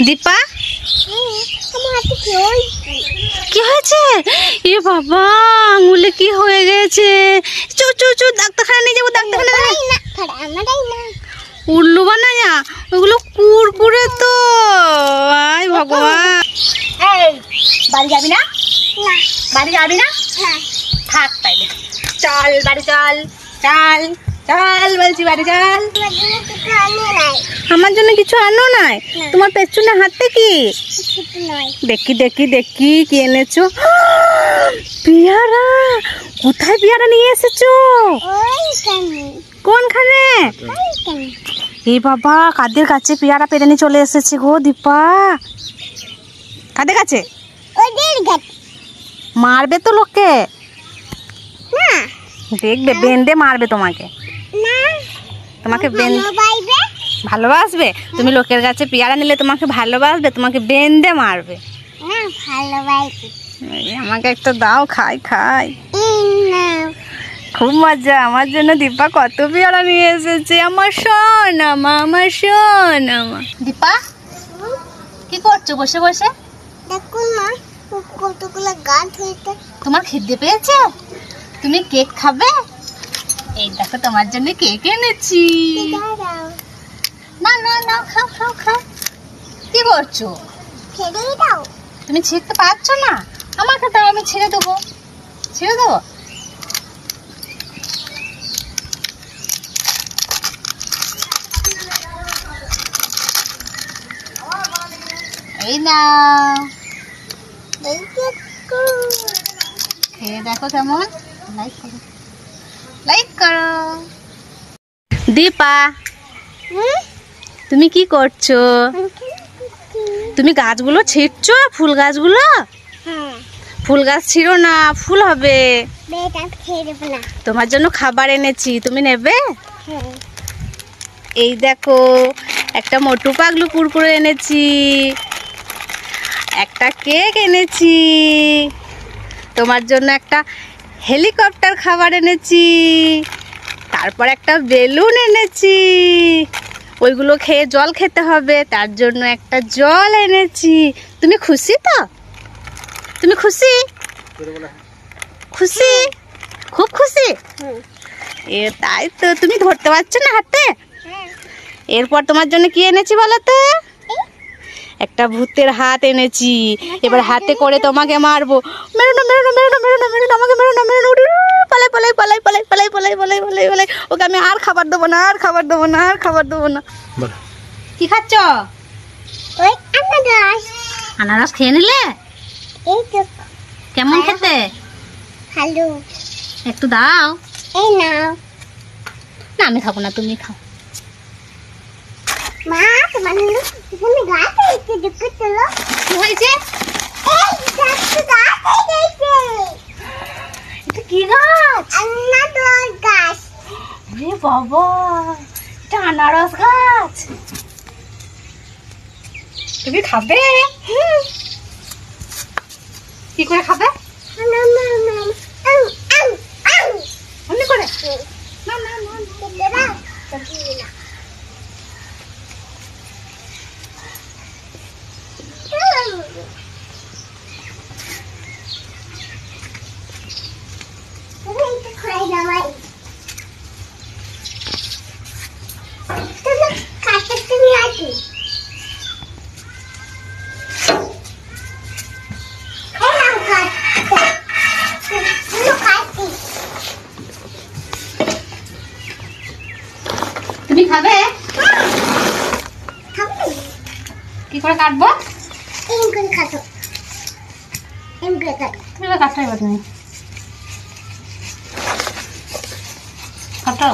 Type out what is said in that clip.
দীপা কি হয়েছে? এ বাবা আঙুলে কি হয়ে গেছে? চু চু চু ডাক্তারখানা নিয়ে যাবো। ডাক্তারখানা উল্লু বানায়া ওগুলো কুরকুরে তো। আয় ভগবান। বাড়ি যাবি না? বাড়ি যাবি না? থাক তাইলে চল বাড়ি চল। চল চল বলছি বাড়ি চল। আমার জন্য কিছু আনো নাই? তোমার পেছনে হাতে কি? দেখি দেখি দেখি কি এনেছো। পেয়ারা। কোথায় পেয়ারা নিয়ে এসেছো? কোনখানে? এই বাবা কাদের কাছে পেয়ারা পেরে নিয়ে চলে এসেছে গো দীপা? কাদের কাছে? মারবে তো লোককে। দেখবে বেঁধে মারবে তোমাকে। তোমাকে ভালোবাসবে? তুমি লোকের কাছে পেয়ারা নিলে তোমাকে ভালোবাসবে, তোমাকে বেঁধে মারবে। আমাকে একটা দাও, খাই খাই। খুব মজা। আমার জন্য দীপা কত পেয়ারা নিয়ে এসেছে। আমার সোনামা, আমার সোনামা। দীপা কি করছো বসে বসে? দেখুন মা কতগুলো গাছ হয়েছে। তোমার খিদে পেয়েছে? তুমি কেক খাবে? এই দেখো তোমার জন্য কেক এনেছি। না না না খাও খাও খাও। কি করছো? ছেড়ে দাও। তুমি ছিঁড়তে পারছো না? আমাকে দাও, আমি ছেড়ে দেবো। ছেড়ে দেবো? এই নাও। খেয়ে দেখো কেমন। লাইক করো, লাইক করো। দীপা তুমি কি করছো? তুমি গাছগুলো ছিঁড়ছো? ফুল গাছগুলো? ফুল গাছ ছিঁড়ো না, ফুল হবে। তোমার জন্য খাবার এনেছি, তুমি নেবে? এই দেখো একটা মোটু পাগলু কুরকুরে এনেছি, একটা কেক এনেছি, তোমার জন্য একটা হেলিকপ্টার খাবার এনেছি, তারপর একটা বেলুন এনেছি। ওইগুলো খেয়ে জল খেতে হবে, তার জন্য একটা জল এনেছি। তুমি খুশি তো? তুমি খুশি? খুশি? খুব খুশি? এ তাই তো। তুমি ধরতে পারছো না হাতে? এরপর তোমার জন্য কি এনেছি বলো তো? একটা ভূতের হাত এনেছি। এবার হাতে করে তোমাকে মারবো। মেরো না মেরো না মেরো না মেরো না মেরো না, আমাকে মেরো না মেরো না। পালাই পালাই পালাই পালাই পালাই পালাই পালাই পালাই পালাই। ওকে আমি আর খাবার দেবো না, আর খাবার দেবো না, আর খাবার দেবো না। কি খাচ্ছ? ওই আনারস। আনারস খেয়ে নিলে? কেমন খেতে? ভালো। একটু দাও। এই নাও। না আমি খাবো না, তুমি খাও। মা তোমার এখানে গাছ হয়েছে, দেখো চলো। কি হয়েছে? এই গাছটা গাছ হয়ে গেছে। এটা কি গাছ? আনারস গাছ। আরে বাবা, এটা আনারস গাছ। তুমি খাবে? কি করে খাবে? অমনি করে? না না না না। তুমি খাবে? কি করে কাটবো? এম করে কাটো। এম করে কাটো। তুমি কাটতে পারবে না। কাটো।